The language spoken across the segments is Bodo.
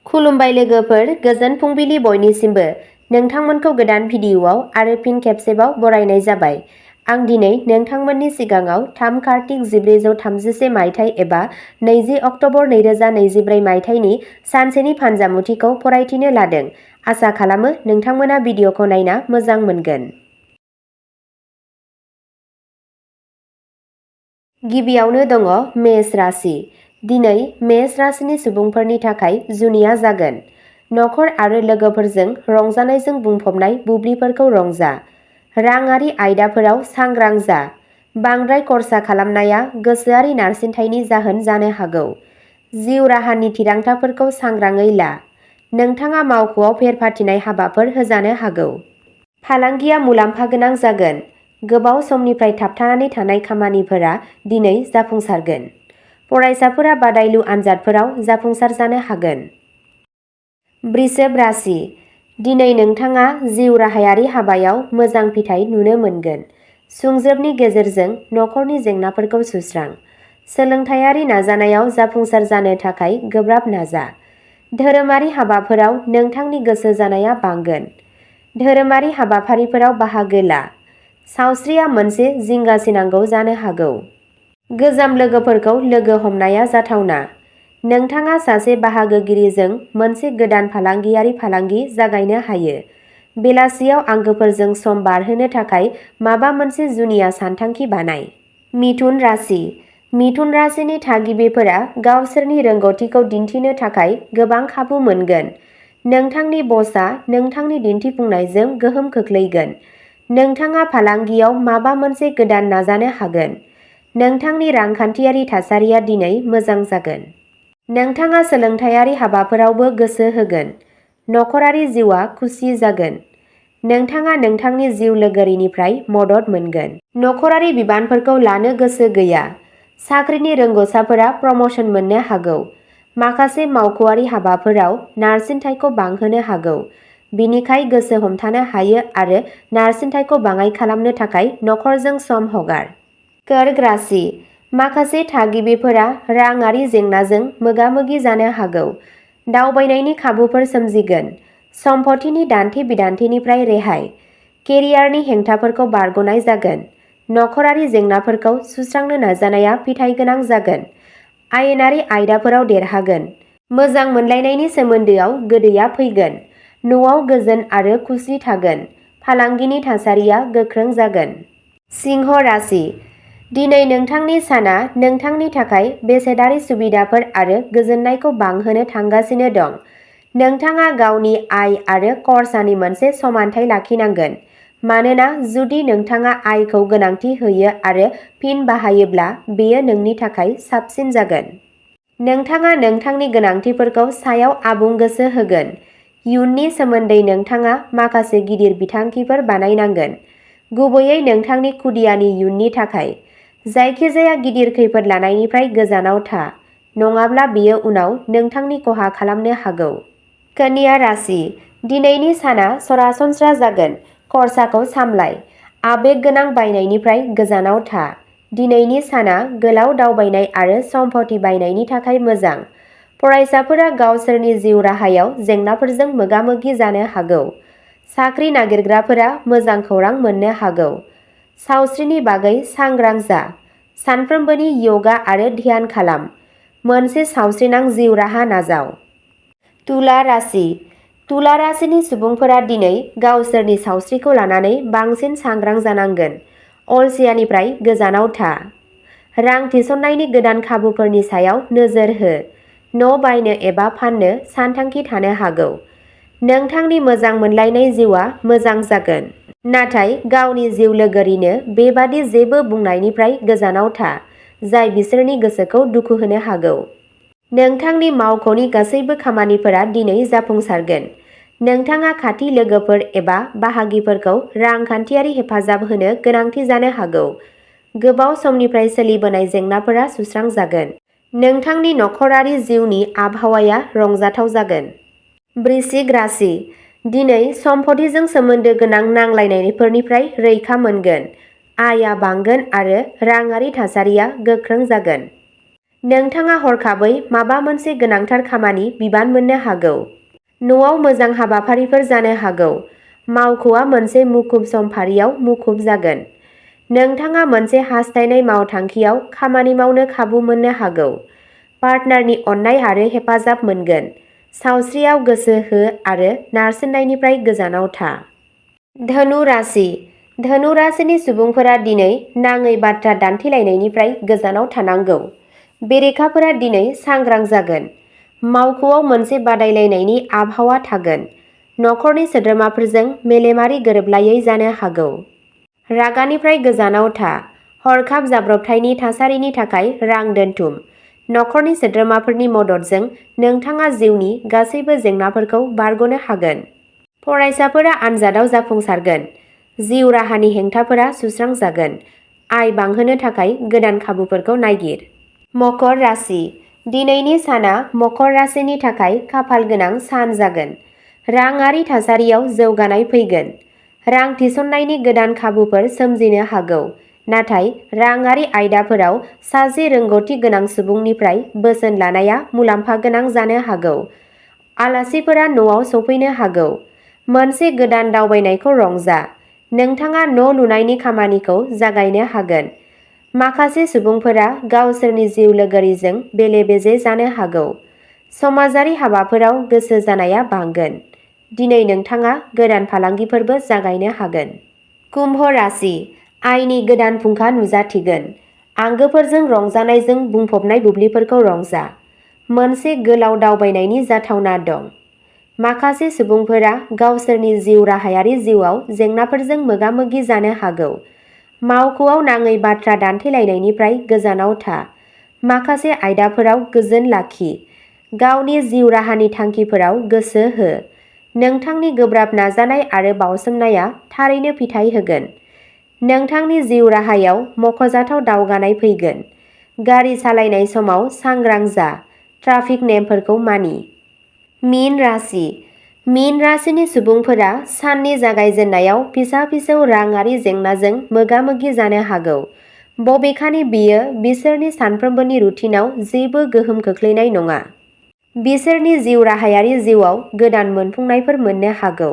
खुलुमबाय लोगोफोर, गोजोन फुंबिलि बयनिसिमबो। नोंथांमोनखौ गोदान भिडिअ'आव आरो फिन खेबसेबाव बरायनाय जाबाय। आं दिनै नोंथांमोननि सिगाङाव 3 कार्तिक 1436 मायथाइ एबा 20 अक्ट'बर 2023 मायथाइनि सानसेनि फानजामुथिखौ फरायथिनो लादों। आसा खालामो नोंथांमोना भिडिअ'खौ नायना मोजां मोनगोन। गिबियावनो दङ मेष राशि। दिनै मेष राशिनि सुबुंफोरनि थाखाय जुनिया जागोन। नखर आरो लोगोफोरजों रंजानायजों बुंफबनाय बुब्लिफोरखौ रंजा। राङारि आयदाफोराव सांग्रां जा। बांद्राय खरसा खालामनाया गोसोआरि नारसिनथायनि जाहोन जानो हागौ। जिउ राहानि थिरांथाफोरखौ सांग्राङै ला। नोंथाङा मावख'आव फेरफाथिनाय हाबाफोर होजानो हागौ। फालांगिया मुलाम्फा गोनां जागोन। गोबाव समनिफ्राय थाबथानानै थानाय खामानिफोरा दिनै जाफुंसारगोन। फरायसाफोरा बादायलु आनजादफोराव जाफुंसार जानो हागोन। वृषभ राशि। दिनै नोंथाङा जिउ राहायारि हाबायाव मोजां फिथाइ नुनो मोनगोन। सुंज्रोबनि गेजेरजों नखरनि जेंनाफोरखौ सुस्रां। सोलोंथायारि नाजानायाव जाफुंसार जानो थाखाय गोब्राब नाजा। धोरोमारि हाबाफोराव नोंथांनि गोसो जानाया बांगोन। धोरोमारि हाबाफारिफोराव बाहागो ला। सावस्रिया मोनसे जिंगासिनांगौ जानो हागौ। गोजाम लोगोफोरखौ लोगो हमनाया जाथावना। नोंथाङा सासे बाहागोगिरिजों मोनसे गोदान फालांगियारि फालांगि जागायनो हायो। बेलासियाव आंगोफोरजों सम बारहोनो थाखाय माबा मोनसे जुनिया सानथांखि बानाय। मिथुन राशि। मिथुन राशिनि थागिबिफोरा गावसोरनि रोंग'थिखौ दिन्थिनो थाखाय गोबां खाबु मोनगोन। नोंथांनि बसआ नोंथांनि दिन्थिफुंनायजों गोहोम खोख्लैगोन। नोंथाङा फालांगियाव माबा मोनसे गोदान नाजानो हागोन। नोंथांनि रांखान्थियारि थासारिया दिनै मोजां जागोन। नोंथाङा सोलोंथायारि हाबाफोरावबो गोसो होगोन। नखरारि जिउआ खुसि जागोन। नोंथाङा नोंथांनि जिउ लोगोरिनिफ्राय मदद मोनगोन। नखरारि बिबानफोरखौ लानो गोसो गैया। साख्रिनि रोंग'साफोरा प्रम'शन मोननो हागौ। माखासे मावख'आरि हाबाफोराव नारसिनथायखौ बांहोनो हागौ। बिनिखाय गोसो हमथानो हायो आरो नारसिनथायखौ बाङाइ खालामनो थाखाय नखरजों सम हगार। कर्क राशि। माखासे थागिबिफोरा राङारि जेंनाजों मोगा-मोगि जानो हागौ। दावबायनायनि खाबुफोर सोमजिगोन। सम्पथिनि दान्थे-बिदान्थेनिफ्राय रेहाय। केरियारनि हेंथाफोरखौ बारग'नाय जागोन। नखरारि जेंनाफोरखौ सुस्रांनो नाजानाया फिथाइ गोनां जागोन। आयेनारि आयदाफोराव देरहागोन। मोजां मोनलायनायनि सोमोन्दोआव गोदैया फैगोन। न'आव गोजोन आरो खुसि थागोन। फालांगिनि थासारिया गोख्रों जागोन। सिंह राशि। दिनै नोंथांनि साना नोंथांनि थाखाय बेसादारि सुबिदाफोर आरो गोजोननायखौ बांहोनो थांगासिनो दं। नोंथाङा गावनि आय आरो खरसानि मोनसे समानथाय लाखिनांगोन। मानोना जुदि नोंथाङा आयखौ गोनांथि होयो आरो फिन बाहायोब्ला बेयो नोंनि थाखाय साबसिन जागोन। नोंथाङा नोंथांनि गोनांथिफोरखौ सायाव आबुं गोसो होगोन। इयुननि सोमोन्दै नोंथाङा माखासे गिदिर बिथांखिफोर बानायनांगोन। गुबैयै नोंथांनि खुदियानि इयुननि थाखाय। जायखिजाया गिदिर खैफोद लानायनिफ्राय गोजानाव था। नङाब्ला बेयो उनाव नोंथांनि खहा खालामनो हागौ। कन्या राशि। दिनैनि साना सरासनस्रा जागोन। खरसाखौ सामलाय। आबेग गोनां बायनायनिफ्राय गोजानाव था। दिनैनि साना गोलाव दावबायनाय आरो सम्पथि बायनायनि थाखाय मोजां। फरायसाफोरा गावसोरनि जिउ राहायाव जेंनाफोरजों मोगा-मोगि जानो हागौ। साख्रि नागिरग्राफोरा मोजां खौरां मोननो हागौ। सावस्रिनि बागै सांग्रां जा। सानफ्रोमबोनि यगा आरो ध्यान खालाम। मोनसे सावस्रिनां जिउ राहा नाजाव। तुला राशि। तुला राशिनि सुबुंफोरा दिनै गावसोरनि सावस्रिखौ लानानै बांसिन सांग्रां जानांगोन। अलसियानिफ्राय गोजानाव था। रां थिसननायनि गोदान खाबुफोरनि सायाव नोजोर हो। न' बायनो एबा फाननो सानथांखि थानो हागौ। नोंथांनि मोजां मोनलायनाय जिउआ मोजां जागोन। नाथाय गावनि जिउ लोगोरिनो बेबादि जेबो बुंनायनिफ्राय गोजानाव था, जाय बिसोरनि गोसोखौ दुखु होनो हागौ। नोंथांनि मावख'नि गासैबो खामानिफोरा दिनै जाफुंसारगोन। नोंथाङा खाथि लोगोफोर एबा बाहागिफोरखौ रांखान्थियारि हेफाजाब होनो गोनांथि जानो हागौ। गोबाव समनिफ्राय सोलिबोनाय जेंनाफोरा सुस्रांजागोन। नोंथांनि नखरारि जिउनि आबहावाया रंजाथाव जागोन। वृश्चिक राशि। दिनै सम्पथिजों सोमोन्दो गोनां नांलायनायफोरनिफ्राय रैखा मोनगोन। आयआ बांगोन आरो राङारि थासारिया गोख्रों जागोन। नोंथाङा हरखाबै माबा मोनसे गोनांथार खामानि बिबान मोननो हागौ। न'आव मोजां हाबाफारिफोर जानो हागौ। मावख'आ मोनसे मुखुब समफारियाव मुखुब जागोन। नोंथाङा मोनसे हास्थायनाय मावथांखियाव खामानि मावनो खाबु मोननो हागौ। पार्टनारनि अननाय आरो हेफाजाब मोनगोन। सावस्रियाव गोसो हो आरो नारसिननायनिफ्राय गोजानाव था। धनु राशि। धनु राशिनि सुबुंफोरा दिनै नाङै बाथ्रा दान्थेलायनायनिफ्राय गोजानाव थानांगौ। बेरेखाफोरा दिनै सांग्रां जागोन। मावख'आव मोनसे बादायलायनायनि आबहावा थागोन। नखरनि सोद्रोमाफोरजों मेलेमारि गोरोबलायै जानो हागौ। रागानिफ्राय गोजानाव था। हरखाब जाब्रबथायनि थासारिनि थाखाय रां दोनथुम। नखरनि सोद्रोमाफोरनि मददजों नोंथाङा जिउनि गासैबो जेंनाफोरखौ बारग'नो हागोन। फरायसाफोरा आनजादाव जाफुंसारगोन। जिउ राहानि हेंथाफोरा सुस्रांजागोन। आय बांहोनो थाखाय गोदान खाबुफोरखौ नागिर। मकर राशि। दिनैनि साना मकर राशिनि थाखाय खाफाल गोनां सान जागोन। राङारि थासारियाव जौगानाय फैगोन। रां थिसननायनि गोदान खाबुफोर सोमजिनो हागौ। नाथाय राङारि आयदाफोराव सासे रोंग'थि गोनां सुबुंनिफ्राय बोसोन लानाया मुलाम्फा गोनां जानो हागौ। आलासिफोरा न'आव सफैनो हागौ। मोनसे गोदान दावबायनायखौ रंजा। नोंथाङा न' लुनायनि खामानिखौ जागायनो हागोन। माखासे सुबुंफोरा गावसोरनि जिउ लोगोरिजों बेले-बेजे जानो हागौ। समाजारि हाबाफोराव गोसो जानाया बांगोन। दिनै नोंथाङा गोदान फालांगिफोरबो जागायनो हागोन। कुम्भ राशि। आयनि गोदान फुंखा नुजाथिगोन। आंगोफोरजों रंजानायजों बुंफबनाय बुब्लिफोरखौ रंजा। मोनसे गोलाव दावबायनायनि जाथावना दं। माखासे सुबुंफोरा गावसोरनि जिउ राहायारि जिउआव जेंनाफोरजों मोगा-मोगि जानो हागौ। मावख'आव नाङै बाथ्रा दान्थेलायनायनिफ्राय गोजानाव था। माखासे आयदाफोराव गोजोन लाखि। गावनि जिउ राहानि थांखिफोराव गोसो हो। नोंथांनि गोब्राब नाजानाय आरो बावसोमनाया थारैनो फिथाय होगोन। नोंथांनि जिउ राहायाव मख'जाथाव दावगानाय फैगोन। गारि सालायनाय समाव सांग्रां जा। ट्राफिक नेमफोरखौ मानि। मीन राशि। मीन राशिनि सुबुंफोरा साननि जागायजेन्नायाव फिसा-फिसौ राङारि जेंनाजों मोगा-मोगि जानो हागौ। बबेखानि बेयो बिसोरनि सानफ्रोमबोनि रुटिनआव जेबो गोहोम खोख्लैनाय नङा। बिसोरनि जिउ राहायारि जिउआव गोदान मोनफुंनायफोर मोननो हागौ।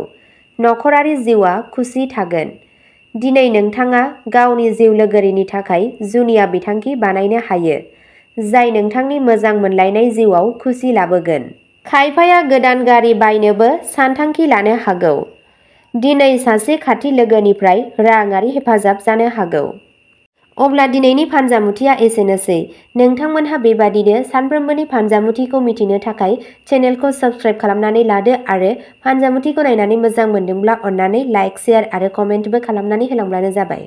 नखरारि जिउआ खुसि थागोन। दिनै नोंथाङा गावनि जिउ लोगोरिनि थाखाय जुनिया बिथांखि बानायनो हायो, जाय नोंथांनि मोजां मोनलायनाय जिउआव खुसि लाबोगोन। खायफाया गोदान गारि बायनोबो सानथांखि लानो हागौ। दिनै सासे खाथि लोगोनिफ्राय राङारि हेफाजाब जानो हागौ। अब्ला दिनैनि फानजामुथिया एसेनोसै। नोंथांमोनहा बेबादिनो सानफ्रोमबोनि फानजामुथिखौ मिथिनो थाखाय चेनेलखौ साबस्क्राइब खालामनानै लादो आरो फानजामुथिखौ नायनानै मोजां मोनदोंब्ला अन्नानै लाइक, शेयार आरो कमेन्टबो खालामनानै होलांब्लानो जाबाय।